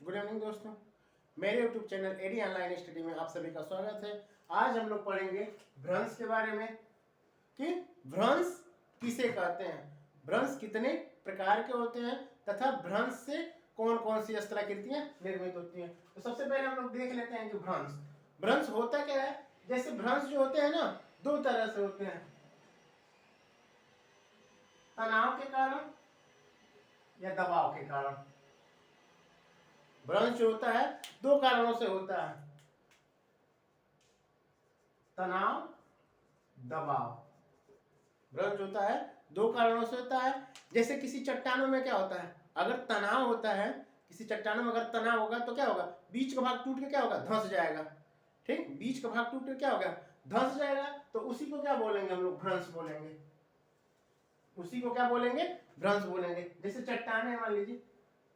Good evening दोस्तों, मेरे YouTube channel AD online study में आप सभी का स्वागत है। आज हम लोग पढ़ेंगे भ्रंश के बारे में कि भ्रंश किसे कहते हैं, भ्रंश कितने प्रकार के होते हैं तथा भ्रंश से कौन कौन सी अस्त्राकृतियां निर्मित होती हैं। तो सबसे पहले हम लोग देख लेते हैं कि भ्रंश भ्रंश होता क्या है। जैसे भ्रंश जो होते हैं ना, दो तरह से होते हैं, तनाव के कारण या दबाव के कारण। भ्रंश जो होता है दो कारणों से होता है, तनाव, दबाव। भ्रंश होता है दो कारणों से होता है। जैसे किसी चट्टानों में क्या होता है, अगर तनाव होता है, किसी चट्टानों में अगर तनाव होगा तो क्या होगा, बीच का भाग टूट के क्या होगा, धंस जाएगा। ठीक, बीच का भाग टूट के क्या होगा, धंस जाएगा। तो उसी को क्या बोलेंगे हम लोग, भ्रंश बोलेंगे। उसी को क्या बोलेंगे, भ्रंश बोलेंगे। जैसे चट्टाने मान लीजिए,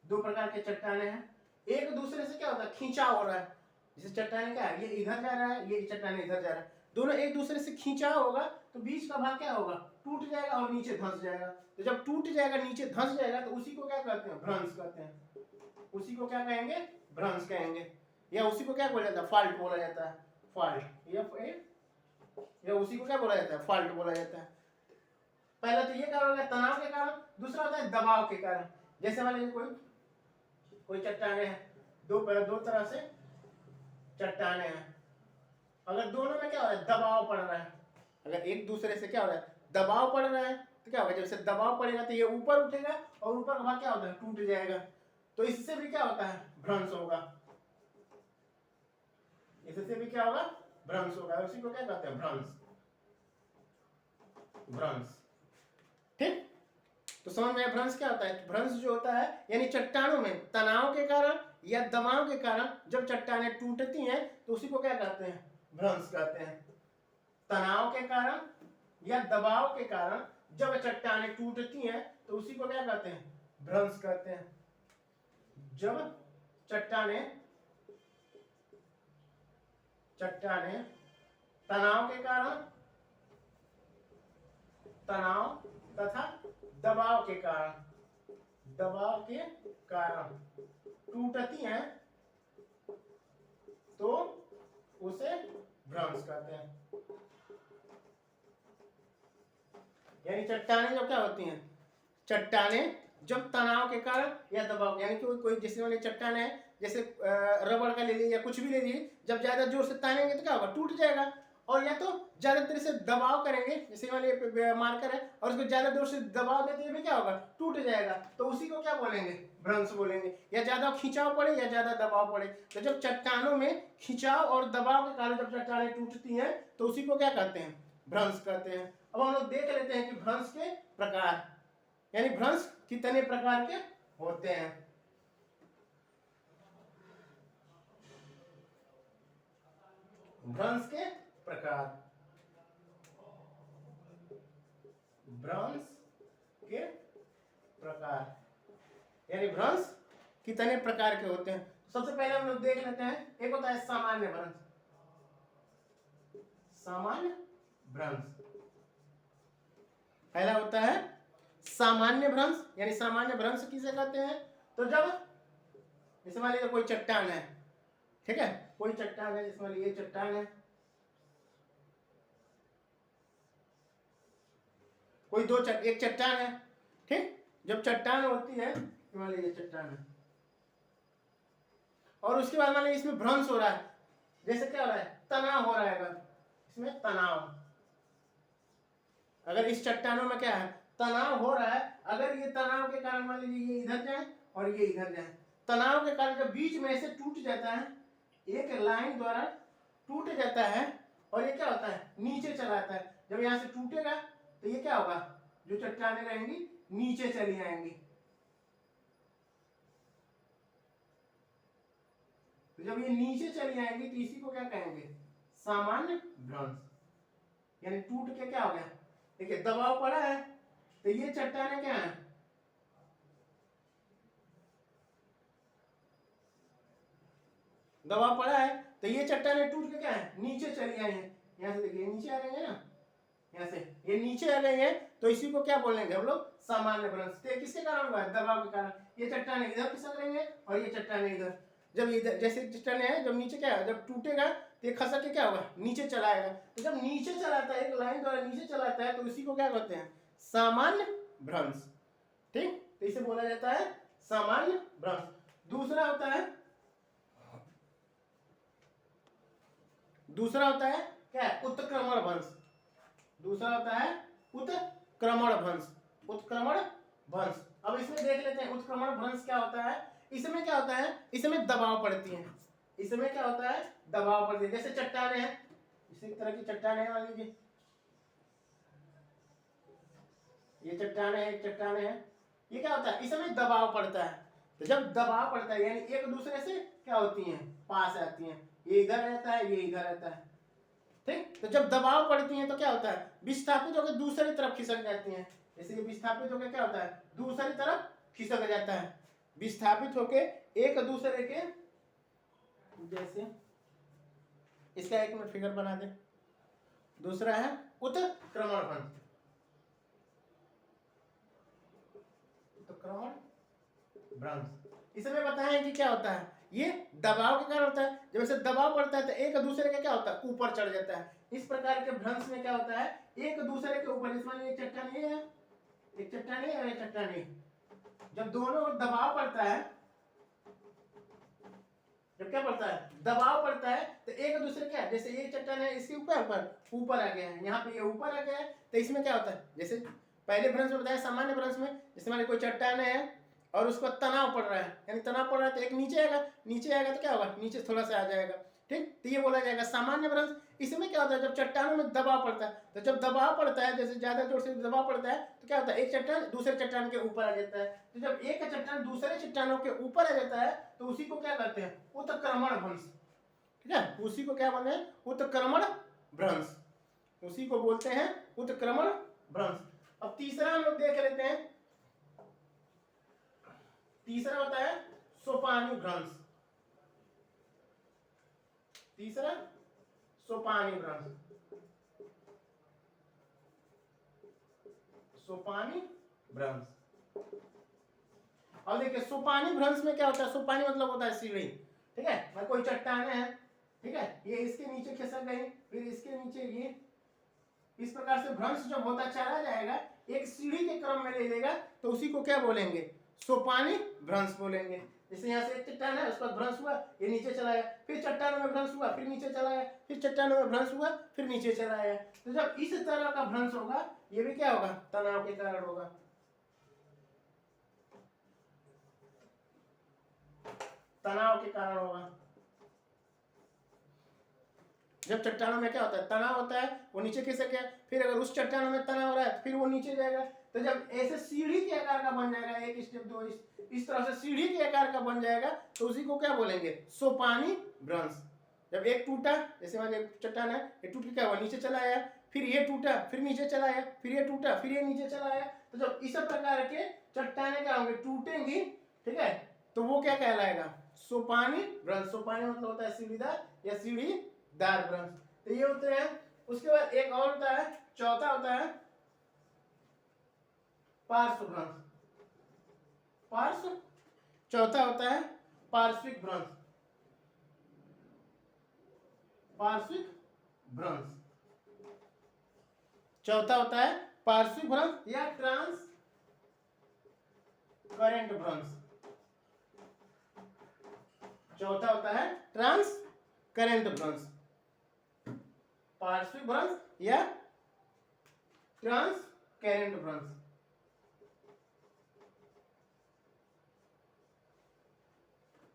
दो प्रकार के चट्टाने हैं, एक दूसरे से क्या होता है, खींचाव हो रहा है। जैसे चट्टाने क्या है, ये इधर जा रहा है, ये चट्टाने इधर जा रहा है, दोनों एक दूसरे से खींचाव होगा तो बीच का भाग क्या होगा, टूट जाएगा और नीचे धंस जाएगा। तो जब टूट जाएगा, नीचे धंस जाएगा, तो उसी को क्या कहते हैं, भ्रंश कहते हैं। उसी को क्या कहेंगे, भ्रंश कहेंगे। या उसी को क्या बोला जाता है, फॉल्ट बोला जाता है। फॉल्ट, या उसी को क्या बोला जाता है, फॉल्ट बोला जाता है। पहला तो ये कारण हो गया तनाव के कारण, दूसरा होता है दबाव के कारण। जैसे मान लीजिए कोई चट्टाने हैं, दो तरह से चट्टाने हैं, अगर दोनों में क्या हो रहा है, दबाव पड़ रहा है, अगर एक दूसरे से क्या हो रहा है, दबाव पड़ रहा है, तो क्या होगा, जब से दबाव पड़ेगा तो ये ऊपर उठेगा और ऊपर का भाग क्या होता है, टूट जाएगा। तो इससे भी क्या होता है, भ्रंश होगा। इससे भी क्या होगा, भ्रंश होगा। उसी को क्या कहते हैं, भ्रंश। भ्रंश, ठीक। तो समझ में भ्रंश क्या होता है। भ्रंश जो होता है यानी चट्टानों में तनाव के कारण या दबाव के कारण जब चट्टानें टूटती हैं तो उसी को क्या कहते हैं, भ्रंश कहते हैं। तनाव के कारण या दबाव के कारण जब चट्टानें टूटती हैं तो उसी को क्या कहते हैं, भ्रंश कहते हैं। जब चट्टानें तनाव के कारण, तनाव तथा दबाव के कारण टूटती हैं तो उसे भ्रंश कहते हैं। यानी चट्टानें जब क्या होती हैं, चट्टानें जब तनाव के कारण या दबाव, यानी कि कोई जैसे वाली चट्टान है, जैसे रबड़ का ले लीजिए या कुछ भी ले लीजिए, जब ज्यादा जोर से तानेंगे तो क्या होगा, टूट जाएगा। और या तो ज्यादा देर से दबाव करेंगे, जैसे वाले मार्कर है, और उसको ज्यादा जोर से दबाव देते हुए क्या होगा, टूट जाएगा। तो उसी को क्या बोलेंगे, भ्रंश बोलेंगे। या ज्यादा खिंचाव पड़े या ज्यादा दबाव पड़े, तो जब चट्टानों में खिंचाव और दबाव के कारण जब चट्टानें टूटती हैं तो उसी को क्या कहते हैं, भ्रंश कहते हैं। अब हम लोग देख लेते हैं कि भ्रंश के प्रकार, यानी भ्रंश कितने प्रकार के होते हैं। भ्रंश के प्रकार, भ्रंश के प्रकार, यानी भ्रंश कितने प्रकार के होते हैं। सबसे पहले हम लोग देख लेते हैं, एक होता है सामान्य भ्रंश। सामान्य भ्रंश पहला होता है सामान्य भ्रंश, यानी सामान्य भ्रंश किसे कहते हैं। तो जब जैसे मान लीजिए कोई चट्टान है, ठीक है, कोई चट्टान है, जैसे मान लीजिए चट्टान है, कोई एक चट्टान है, ठीक। जब चट्टान होती है, मान लीजिए चट्टान है, और उसके बाद मान लीजिए इसमें भ्रंश हो रहा है, जैसे क्या हो रहा है, तनाव हो रहा है, अगर इसमें तनाव, अगर इस चट्टानों में क्या है, तनाव हो रहा है, अगर ये तनाव के कारण मान लीजिए ये इधर जाए और ये इधर जाए, तनाव के कारण जब बीच में से टूट जाता है, एक लाइन द्वारा टूट जाता है, और ये क्या होता है, नीचे चला जाता है। जब यहां से टूटेगा तो ये क्या होगा, जो चट्टानें रहेंगी नीचे चली आएंगी। तो जब ये नीचे चली आएंगी तो इसी को क्या कहेंगे, सामान्य भ्रंश। यानी टूट के क्या हो गया, देखिए दबाव पड़ा है, तो ये चट्टानें क्या है, दबाव पड़ा है, तो ये चट्टानें टूट के क्या है, नीचे चली आई हैं। यहां से देखिए नीचे आ गई है ना, यहां से ये नीचे आ गई है, तो इसी को क्या बोलेंगे हम लोग, सामान्य भ्रंश। तो किसके कारण हुआ है, दबाव के कारण। ये चट्टाने इधर खिसक रही है और ये चट्टाने इधर। जब इधर जैसे चट्टाने है, जब नीचे क्या है, जब टूटेगा तो ये खसक के क्या होगा, नीचे चला आएगा। तो जब नीचे चलाता है, एक लाइन द्वारा नीचे चलाता है, तो इसी को क्या कहते हैं, सामान्य भ्रंश। ठीक, तो इसे बोला जाता है सामान्य भ्रंश। दूसरा होता है क्या, उत्क्रमण भ्रंश। दूसरा होता है उत्क्रमण भ्रंश। उत्क्रमण भ्रंश, अब इसमें देख लेते हैं उत्क्रमण भ्रंश क्या होता है। इसमें क्या होता है, इसमें दबाव पड़ती है। इसमें क्या होता है, दबाव पड़ती है। जैसे चट्टाने हैं, इसी तरह की चट्टाने हैं, मान लीजिए ये चट्टाने है, एक चट्टाने है। ये क्या होता है, इसमें दबाव पड़ता है। तो जब दबाव पड़ता है यानी एक दूसरे से क्या होती हैं, पास आती हैं। ये इधर रहता है, ये इधर रहता है। ठीक, तो जब दबाव पड़ती है तो क्या होता है, विस्थापित होकर दूसरी तरफ खिसक जाती हैं। जैसे ये विस्थापित होकर क्या होता है, दूसरी तरफ खिसक जाता है। विस्थापित होकर एक दूसरे के, जैसे इसका एक मिनट फिगर बना दे। दूसरा है उत्क्रमण भ्रंश। उत्क्रमण भ्रंश, इसमें बताएं कि क्या होता है, ये दबाव के कारण होता है। जब ऐसे दबाव पड़ता है तो एक दूसरे का क्या होता है, ऊपर चढ़ जाता है। इस प्रकार के भ्रंश में क्या होता है, एक दूसरे के ऊपर, इसमें एक चट्टान ये है, एक चट्टान ये और एक चट्टान ये, जब दोनों ओर दबाव पड़ता है, जब क्या पड़ता है, दबाव पड़ता है, तो एक दूसरे क्या, जैसे ये चट्टान है इसके ऊपर आ गया है, यहाँ पे ये ऊपर आ गया है। तो इसमें क्या होता है, जैसे पहले भ्रंश में बताया सामान्य भ्रंश में, जैसे मान कोई चट्टान है और उसको तनाव पड़ रहा है, यानी तनाव पड़ रहा है तो एक नीचे आएगा, नीचे आएगा तो क्या होगा, नीचे थोड़ा सा आ जाएगा। ठीक, तो ये बोला जाएगा सामान्य भ्रंश। इसमें क्या होता है, जब चट्टानों में दबाव पड़ता है, तो जब दबाव पड़ता है, जैसे ज्यादा जोर से दबाव पड़ता है तो क्या होता है, एक चट्टान दूसरे चट्टान के ऊपर आ जाता है। तो जब एक चट्टान दूसरे चट्टानों के ऊपर आ जाता है तो उसी को क्या कहते हैं, उत्क्रमण भ्रंश। ठीक है, उसी को क्या बोलते हैं, उत्क्रमण भ्रंश, उसी को बोलते हैं उत्क्रमण भ्रंश। अब तीसरा हम लोग देख लेते हैं। तीसरा होता है सोपानी भ्रंश। तीसरा सोपानी भ्रंश। सोपानी भ्रंश, अब देखिए सोपानी भ्रंश में क्या होता है, सोपानी मतलब होता है सीढ़ी। ठीक है, मैं कोई चट्टान है, ठीक है, ये इसके नीचे खिसक गई, फिर इसके नीचे ये, इस प्रकार से भ्रंश जब होता चला जाएगा, एक सीढ़ी के क्रम में ले लेगा, तो उसी को क्या बोलेंगे, सोपानी भ्रंश बोलेंगे। जैसे यहाँ से एक चट्टान है, उसका भ्रंश हुआ, ये नीचे चला गया, फिर चट्टानों में भ्रंश हुआ, फिर नीचे चला गया, फिर चट्टानों में भ्रंश हुआ, फिर नीचे चला गया। तो जब इस तरह का भ्रंश होगा, ये भी क्या होगा, तनाव के कारण होगा। तनाव के कारण होगा। जब चट्टानों में क्या होता है, तनाव होता है, वो नीचे खिसक गया, फिर अगर उस चट्टानों में तनाव हो रहा है फिर वो नीचे जाएगा। तो जब ऐसे सीढ़ी के आकार का बन जाएगा, एक स्टेप दो इस तरह से सीढ़ी के आकार का बन जाएगा, तो उसी को क्या बोलेंगे, सोपानी भ्रंश। जब एक टूटा, जैसे मान लीजिए चट्टान है, ये टूट के क्या हुआ, नीचे चला आया, फिर ये टूटा, फिर नीचे चला आया, फिर ये टूटा, फिर ये नीचे चला आया। तो जब इस प्रकार के चट्टाने क्या होंगे, टूटेंगी, ठीक है, तो वो क्या कहलाएगा, सोपानी भ्रंश। सोपानी मतलब होता है सीढ़ीदार या सीढ़ीदार भ्रंश। तो ये होते हैं। उसके बाद एक और होता है, चौथा होता है पार्श्व भ्रंश। पार्श्व, चौथा होता है पार्श्विक भ्रंश। पार्श्विक भ्रंश, चौथा होता है पार्श्विक भ्रंश या ट्रांस करेंट भ्रंश। चौथा होता है ट्रांस करेंट भ्रंश, पार्श्विक भ्रंश या ट्रांस करेंट भ्रंश।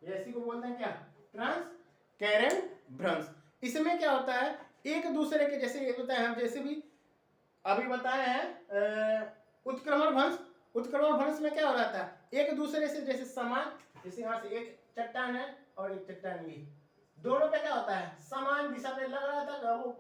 इसी को बोलते हैं क्या, ट्रांस करेंट भ्रंश। इसमें क्या होता है, एक दूसरे के, जैसे ये बताया हम, जैसे भी अभी बताए हैं उत्क्रमण भ्रंश। उत्क्रमण भ्रंश में क्या हो रहा था, एक दूसरे से जैसे समान, जैसे यहाँ से एक चट्टान है और एक चट्टान, ये दोनों पे क्या होता है, समान दिशा में लग रहा था, वो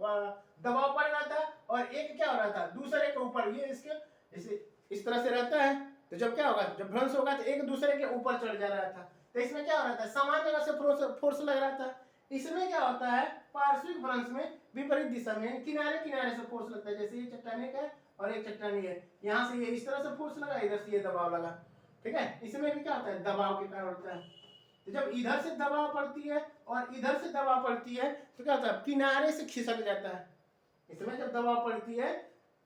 दबाव पड़ रहा था, और एक क्या हो रहा था, दूसरे के ऊपर, ये इसके जैसे इस तरह से रहता है। तो जब क्या होगा, जब भ्रंश होगा तो एक दूसरे के ऊपर चढ़ जा रहा था। तो इसमें क्या हो रहा था, समान जगह से फोर्स लग रहा था। इसमें क्या होता है, पार्श्विक भ्रंश में विपरीत दिशा में किनारे किनारे से फोर्स लगता है। जैसे ये चट्टाने का और एक चट्टान ये है, यहाँ से ये इस तरह से फोर्स लगा, इधर से ये दबाव लगा, ठीक है। इसमें भी क्या होता है, दबाव के कारण होता है। तो जब इधर से दबाव पड़ती है और इधर से दबाव पड़ती है तो क्या होता है, किनारे से खिसक जाता है। इसमें जब दबाव पड़ती है,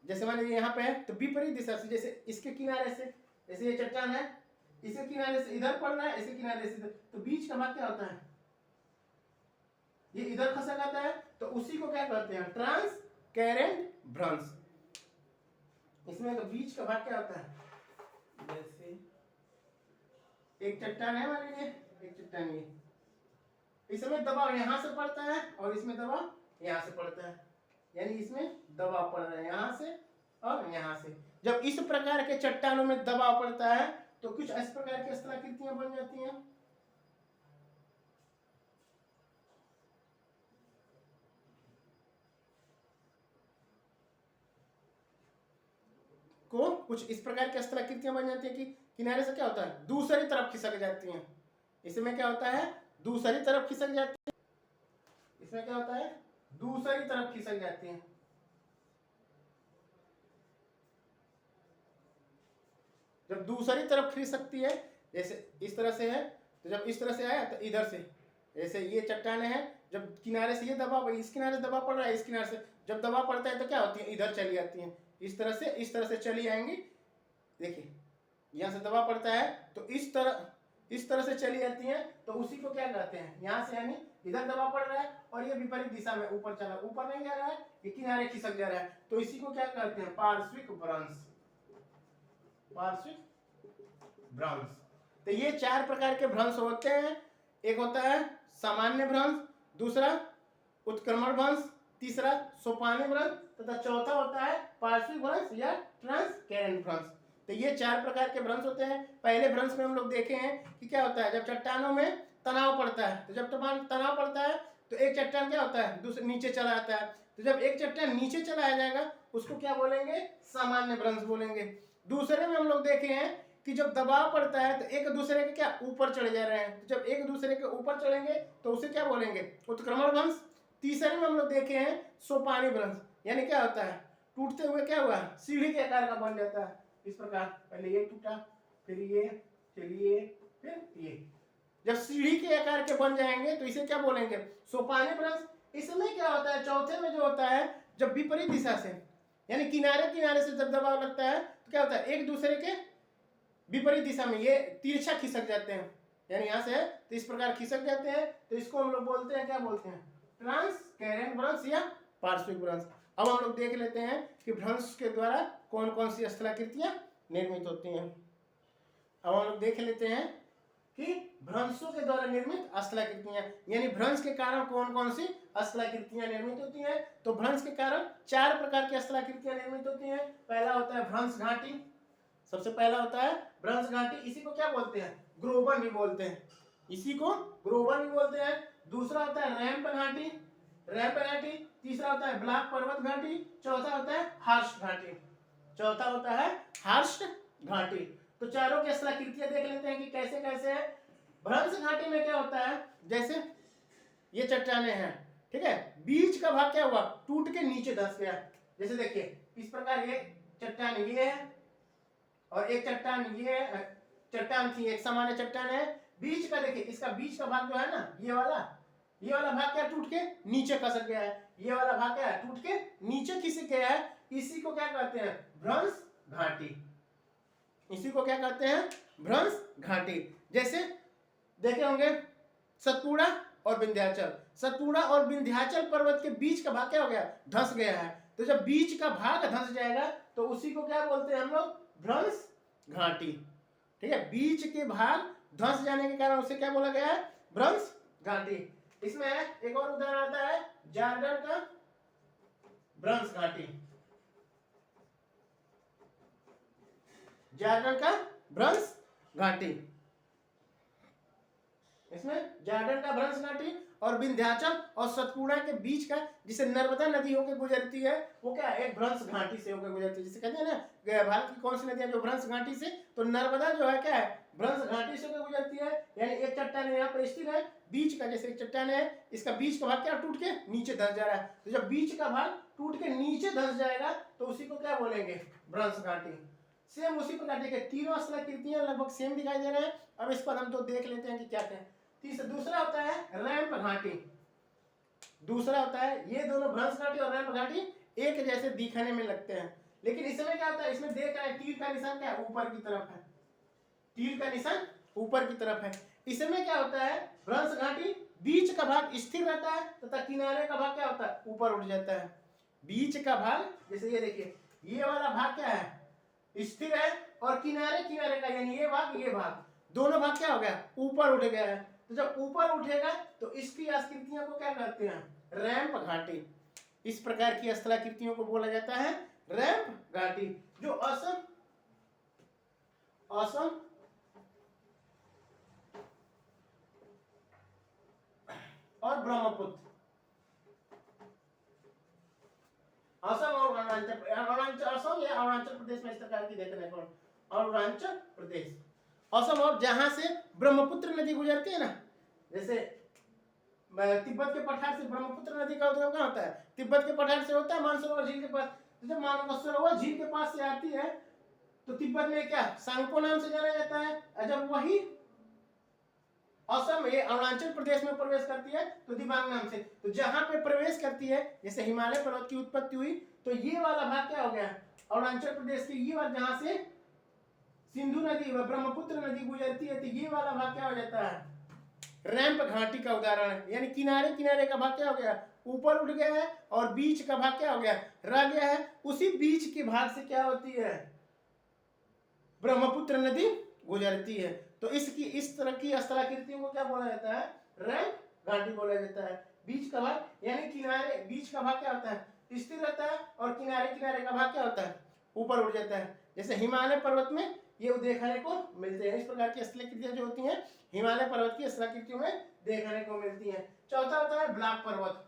जैसे मान लीजिए यहाँ पे है तो विपरीत दिशा से, जैसे इसके किनारे से, जैसे ये चट्टान है, इसके किनारे से इधर पड़ रहा है, इसके किनारे से इधर, तो बीच का भाग क्या होता है, ये इधर खसक आता है, तो उसी को क्या कहते हैं, ट्रांसकैरेंट भ्रंश। इसमें तो बीच का भाग क्या होता है, जैसे एक चट्टान है मान लीजिए, एक चट्टान ये, इसमें दबाव यहां से पड़ता है और इसमें दबाव यहां से पड़ता है, यानी इसमें दबाव पड़ रहा है यहां से और यहां से। जब इस प्रकार के चट्टानों में दबाव पड़ता है तो कुछ इस प्रकार की स्थलाकृतियां बन जाती हैं। को कुछ इस प्रकार की स्थलाकृतियां बन जाती है कि किनारे से क्या होता है, दूसरी तरफ खिसक जाती हैं। इसमें क्या होता है, दूसरी तरफ खिसक जाती है, इसमें क्या होता है, दूसरी तरफ खिसक जाती हैं। जब दूसरी तरफ खिसकती है, जैसे इस तरह से है, तो जब इस तरह से आया तो इधर से, जैसे ये चट्टाने हैं, जब किनारे से ये दबाव, इस किनारे से दबाव पड़ रहा है, इस किनारे से जब दबाव पड़ता है तो क्या होती है, इधर चली जाती हैं, इस तरह से चली आएंगी। देखिए यहाँ से दबाव पड़ता है तो इस तरह से चली जाती हैं, तो उसी को क्या कहते हैं, यहाँ से यानी इधर दबाव पड़ रहा है और ये विपरीत दिशा में ऊपर चला, ऊपर नहीं जा रहा है, ये किनारे खिसक जा रहा है, तो इसी को क्या कहते हैं, पार्श्विक भ्रंश। पार्श्विक भ्रंश। तो ये चार प्रकार के भ्रंश होते हैं। एक होता है सामान्य भ्रंश, दूसरा उत्क्रमण भ्रंश, तीसरा सोपानी भ्रंश तथा चौथा होता है पार्श्विक भ्रंश या ट्रांसकैरेंट भ्रंश। तो ये चार प्रकार के भ्रंश होते हैं। पहले भ्रंश में हम लोग देखे हैं कि क्या होता है, जब चट्टानों में तनाव पड़ता है, तो जब तनाव पड़ता है तो एक चट्टान क्या होता है, दूसरे नीचे चला आता है, तो जब एक चट्टान नीचे चलाया जाएगा उसको क्या बोलेंगे, सामान्य भ्रंश बोलेंगे। दूसरे में हम लोग देखे हैं कि जब दबाव पड़ता है तो एक दूसरे के क्या ऊपर चढ़े जा रहे हैं, तो जब एक दूसरे के ऊपर चढ़ेंगे तो उसे क्या बोलेंगे, उत्क्रमण भ्रंश। तीसरे में हम लोग देखे हैं सोपानी भ्रंश, यानी क्या होता है, टूटते हुए क्या हुआ, सीढ़ी के आकार का बन जाता है। इस प्रकार पहले ये टूटा, फिर ये, फिर ये, फिर ये, जब सीढ़ी के आकार के बन जाएंगे तो इसे क्या बोलेंगे, सोपानी भ्रंश। इसमें क्या होता है, चौथे में जो होता है, जब विपरीत दिशा से यानी किनारे किनारे से जब दबाव लगता है तो क्या होता है, एक दूसरे के विपरीत दिशा में ये तिरछा खिसक जाते हैं, यानी यहाँ से है तो इस प्रकार खिसक जाते हैं, तो इसको हम लोग बोलते हैं, क्या बोलते हैं, ट्रांसकैरेंट भ्रंश या पार्श्विक भ्रंश। अब हम लोग देख लेते हैं कि भ्रंश के द्वारा कौन कौन सी स्थलाकृतियां निर्मित होती हैं। अब हम लोग देख लेते हैं कि भ्रंशों के द्वारा निर्मित स्थलाकृतियां, यानी भ्रंश के कारण कौन कौन सी स्थलाकृतियां निर्मित होती हैं। तो भ्रंश के कारण चार प्रकार की स्थलाकृतियां निर्मित होती हैं। पहला होता है भ्रंश घाटी, सबसे पहला होता है भ्रंश घाटी, इसी को क्या बोलते हैं, ग्रोवन भी बोलते हैं, इसी को ग्रोवन भी बोलते हैं। दूसरा होता है रैंप घाटी, रैंप घाटी। तीसरा होता है ब्लॉक पर्वत घाटी। चौथा होता है हार्स्ट घाटी, चौथा होता है हार्स्ट घाटी। तो चारों की स्थलाकृतियां देख लेते हैं कि कैसे कैसे है। भ्रंश घाटी में क्या होता है, जैसे ये चट्टाने हैं, ठीक है, बीच का भाग क्या हुआ, टूट के नीचे धंस गया। जैसे देखिए इस प्रकार ये चट्टान ये है और एक चट्टान ये चट्टान थी, एक सामान्य चट्टान है, बीच का देखिए, इसका बीच का भाग जो है ना, ये वाला भाग क्या टूट के नीचे खसक गया है, ये वाला भाग क्या है, टूट के नीचे खिसक गया है। इसी को क्या कहते हैं, भ्रंश घाटी। इसी को क्या कहते हैं, भ्रंश घाटी। जैसे देखे होंगे सतपुड़ा और विंध्याचल, सतपुड़ा और विंध्याचल पर्वत के बीच का भाग क्या हो गया, धंस गया है। तो जब बीच का भाग धंस जाएगा तो उसी को क्या बोलते हैं हम लोग, भ्रंश घाटी। ठीक है, बीच के भाग धंस जाने के कारण उसे क्या बोला गया है, भ्रंश घाटी। इसमें एक और उदाहरण आता है जॉर्डन का भ्रंश घाटी, जॉर्डन का भ्रंश घाटी। इसमें जॉर्डन का भ्रंश घाटी और विंध्याचल और सतपुड़ा के बीच का, जिसे नर्मदा नदी होकर गुजरती है, वो क्या है, एक भ्रंश घाटी से होकर गुजरती है। जिसे कहते हैं ना भारत की कौन सी नदियां जो भ्रंश घाटी से, तो नर्मदा जो है क्या है, भ्रंश घाटी से होकर गुजरती है। यानी एक चट्टान यहाँ पर स्थिर है, बीच का जैसे एक चट्टान है, इसका बीच का भाग क्या टूट के नीचे धंस जा रहा है, तो जब बीच का भाग टूट के नीचे धंस जाएगा तो उसी को क्या बोलेंगे, भ्रंश घाटी। सेम उसी प्रकार देखिए तीनों स्थलाकृतियां लगभग सेम दिखाई दे रहे हैं। अब इस पर हम तो देख लेते हैं कि क्या क्या है। दूसरा होता है रैंप घाटी। दूसरा होता है, ये दोनों भ्रंश घाटी और रैंप घाटी एक जैसे दिखने में लगते हैं, लेकिन इसमें क्या होता है, इसमें देख रहे हैं तीर का निशान क्या है, ऊपर की तरफ है, तीर का निशान ऊपर की तरफ है। इसमें क्या होता है, भ्रंश घाटी बीच का भाग स्थिर रहता है तथा किनारे का भाग क्या होता है, ऊपर उठ जाता है। बीच का भाग जैसे ये देखिए, ये वाला भाग क्या है, स्थिर है, और किनारे किनारे का यानी ये भाग दोनों भाग क्या हो गया, ऊपर उठ गया है। तो जब ऊपर उठेगा तो इसकी आकृतियों को क्या कहते हैं, रैंप घाटी। इस प्रकार की स्थलाकृतियों को बोला जाता है रैंप घाटी। जो असम और ब्रह्मपुत्र, असम और असम या अरुणाचल प्रदेश में इस प्रकार की देखने को, अरुणाचल प्रदेश, असम और जहां से ब्रह्मपुत्र नदी गुजरती है ना, जैसे तिब्बत के पठार से ब्रह्मपुत्र नदी का उद्गम कहाँ होता है, तिब्बत के पठार से होता है मानसरोवर झील के पास। जब मानसरोवर झील के पास से आती है तो तिब्बत में क्या सांगपो नाम से जाना जाता है। जब वही असम ये अरुणाचल प्रदेश में प्रवेश करती है तो दिबांग नाम से। तो जहां पे प्रवेश करती है, जैसे हिमालय पर्वत की उत्पत्ति हुई, तो ये वाला भाग क्या हो गया, अरुणाचल प्रदेश के ये वाला जहां से सिंधु नदी व ब्रह्मपुत्र नदी गुजरती है, तो ये वाला भाग क्या हो जाता है, रैंप घाटी का उदाहरण है। यानी किनारे किनारे का भाग क्या हो गया, ऊपर उठ गया है, और बीच का भाग क्या हो गया, रह गया है। उसी बीच के भाग से क्या होती है, ब्रह्मपुत्र नदी गुजरती है। तो इसकी इस तरह की स्थलाकृतियों को क्या बोला जाता है, रैंप घाटी बोला जाता है। बीच का भाग यानी किनारे, बीच का भाग क्या होता है, स्थिर रहता है, और किनारे किनारे का भाग क्या होता है, ऊपर उठ जाता है। जैसे हिमालय पर्वत में ये देखने को मिलते हैं। इस प्रकार की स्थलाकृतियां जो होती हैं हिमालय पर्वत की स्थलाकृतियों में देखने को मिलती हैं। चौथा होता है ब्लैक पर्वत,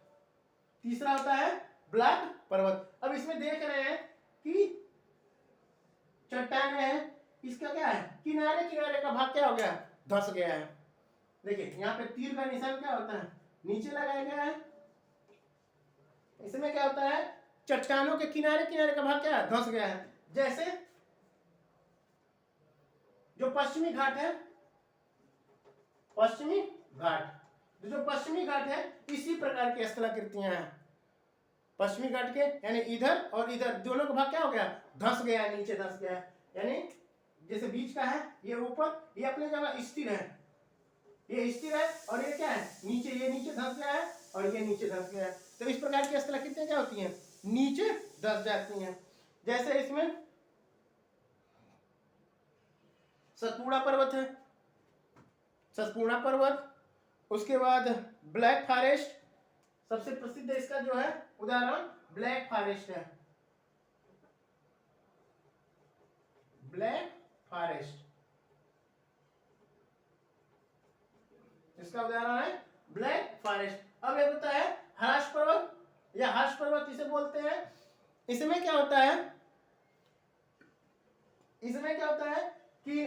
तीसरा होता है ब्लैक पर्वत। अब इसमें देख रहे हैं कि चट्टान है, इसका क्या है, किनारे किनारे का भाग क्या हो गया, धंस गया है। देखिए यहाँ पे तीर का निशान क्या होता है, नीचे लगाया गया है। इसमें क्या होता है, चट्टानों के किनारे किनारे का भाग क्या है, धंस गया है। जैसे जो पश्चिमी घाट है, पश्चिमी घाट, जो पश्चिमी घाट है, इसी प्रकार की स्थलाकृतियां हैं। पश्चिमी घाट के यानी इधर और इधर दोनों का भाग क्या हो गया, धंस गया, नीचे धंस गया। यानी जैसे बीच का है ये ऊपर, ये अपने जगह स्थिर है, ये स्थिर है, और ये क्या है, नीचे, ये नीचे धंस गया है और ये नीचे धंस गया है। तो इस प्रकार की स्थलाकृतियां क्या होती हैं, नीचे धंस जाती हैं। जैसे इसमें सतपुड़ा पर्वत है, सतपुड़ा पर्वत, उसके बाद ब्लैक फॉरेस्ट, सबसे प्रसिद्ध इसका जो है उदाहरण ब्लैक फॉरेस्ट है, ब्लैक फॉरेस्ट इसका उदाहरण है ब्लैक फॉरेस्ट। अब ये होता है हर्ष पर्वत या हर्ष पर्वत इसे बोलते हैं। इसमें क्या होता है, इसमें क्या होता है कि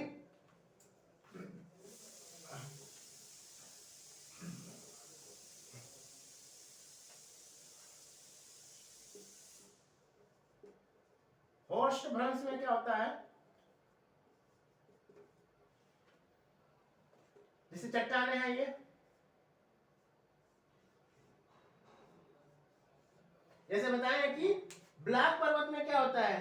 होस्ट भ्रंश में क्या होता है, जैसे चट्टाने हैं ये, जैसे बताएं कि ब्लैक पर्वत में क्या होता है,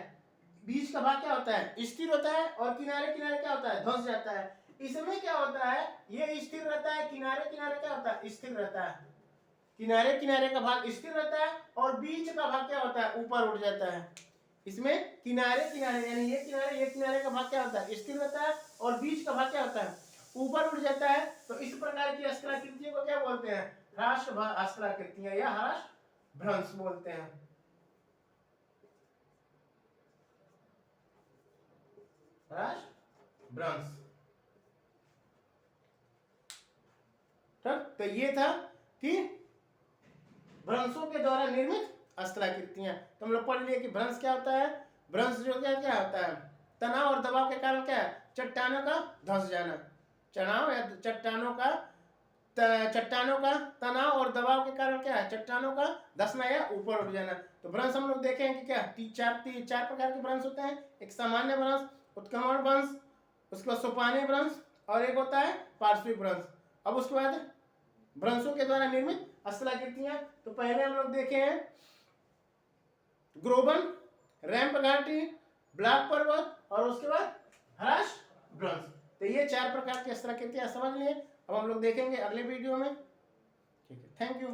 बीच का भाग क्या होता है, स्थिर होता है, और किनारे किनारे क्या होता है, धंस जाता है। इसमें क्या होता है, ये स्थिर रहता है, किनारे किनारे क्या होता है, स्थिर रहता है, किनारे किनारे का भाग स्थिर रहता है, और बीच का भाग क्या होता है, ऊपर उठ जाता है। इसमें किनारे किनारे यानी ये किनारे का भाग क्या होता है, स्थिर रहता है, और बीच का भाग क्या होता है, ऊपर उठ जाता है। तो इस प्रकार की स्थलाकृतियों को क्या बोलते हैं, ह्रास स्थलाकृतियां या ह्रास भ्रंश बोलते हैं, ह्रास भ्रंश। तो ये था कि भ्रंशों के द्वारा निर्मित स्थलाकृतियां। तो हम लोग पढ़ लिए कि भ्रंश क्या होता है। भ्रंश जो क्या होता है, तनाव और दबाव के कारण क्या है, चट्टानों का धंस जाना। तनाव या चट्टानों का तनाव और दबाव के कारण क्या है, चट्टानों का धंसना या ऊपर उठ जाना। तो भ्रंश हम लोग देखें कि क्या चार प्रकार के भ्रंश होते हैं। एक सामान्य भ्रंश, उत्क्रमण भ्रंश, उसके बाद सोपानी भ्रंश, और एक होता है पार्श्विक भ्रंश। अब उसके बाद भ्रंशों के द्वारा निर्मित स्थलाकृतियां। तो पहले हम लोग देखे हैं ग्रोबन, रैंप घाटी, ब्लैक पर्वत, और उसके बाद ह्रास भ्रंश। तो ये 4 प्रकार की स्थलाकृतियां समझ लिए। अब हम लोग देखेंगे अगले वीडियो में। ठीक है, थैंक यू।